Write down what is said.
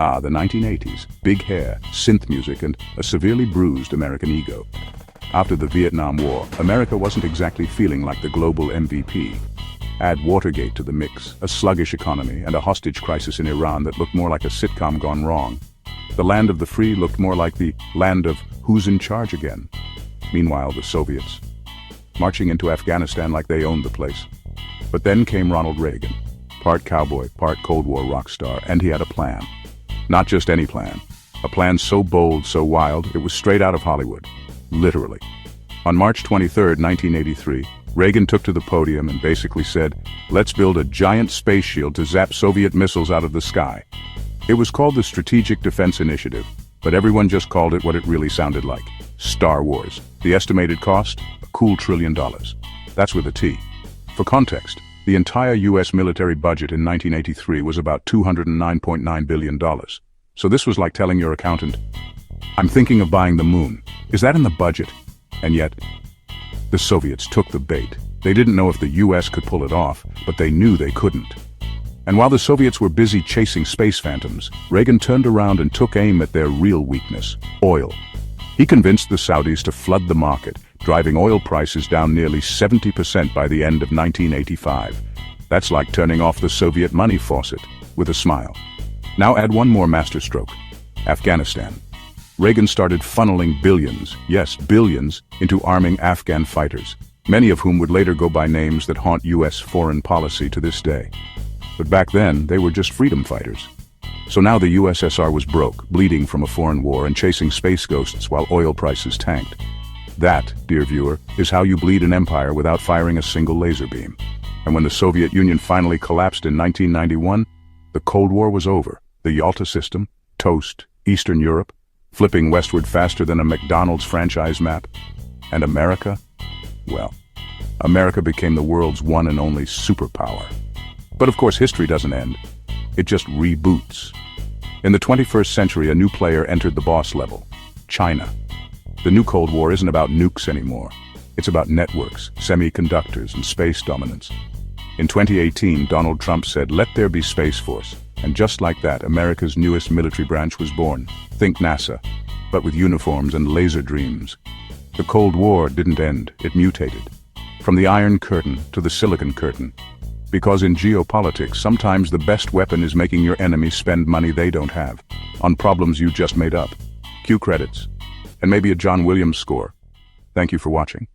Ah, the 1980s. Big hair, synth music, and a severely bruised American ego. After the Vietnam War, America wasn't exactly feeling like the global MVP. Add Watergate to the mix, a sluggish economy, and a hostage crisis in Iran that looked more like a sitcom gone wrong. The land of the free looked more like the land of who's in charge again. Meanwhile, the Soviets, marching into Afghanistan like they owned the place. But then came Ronald Reagan, part cowboy, part Cold War rock star, and he had a plan. Not just any plan. A plan so bold, so wild, it was straight out of Hollywood. Literally. On March 23, 1983, Reagan took to the podium and basically said, "Let's build a giant space shield to zap Soviet missiles out of the sky." It was called the Strategic Defense Initiative, but everyone just called it what it really sounded like. Star Wars. The estimated cost? A cool $1 trillion. That's with a T. For context, the entire U.S. military budget in 1983 was about $209.9 billion. So this was like telling your accountant, "I'm thinking of buying the moon. Is that in the budget?" And yet, the Soviets took the bait. They didn't know if the U.S. could pull it off, but they knew they couldn't. And while the Soviets were busy chasing space phantoms, Reagan turned around and took aim at their real weakness, oil. He convinced the Saudis to flood the market, driving oil prices down nearly 70% by the end of 1985. That's like turning off the Soviet money faucet, with a smile. Now add one more masterstroke, Afghanistan. Reagan started funneling billions, yes, billions, into arming Afghan fighters, many of whom would later go by names that haunt U.S. foreign policy to this day. But back then, they were just freedom fighters. So now the USSR was broke, bleeding from a foreign war and chasing space ghosts while oil prices tanked. That, dear viewer, is how you bleed an empire without firing a single laser beam. And when the Soviet Union finally collapsed in 1991, the Cold War was over. The Yalta system, toast, Eastern Europe, flipping westward faster than a McDonald's franchise map. And America? Well, America became the world's one and only superpower. But of course, history doesn't end. It just reboots. In the 21st century, a new player entered the boss level, China. The new Cold War isn't about nukes anymore. It's about networks, semiconductors, and space dominance. In 2018, Donald Trump said, "Let there be Space Force." And just like that, America's newest military branch was born. Think NASA, but with uniforms and laser dreams. The Cold War didn't end, it mutated. From the Iron Curtain to the Silicon Curtain. Because in geopolitics, sometimes the best weapon is making your enemy spend money they don't have, on problems you just made up. Cue credits. And maybe a John Williams score. Thank you for watching.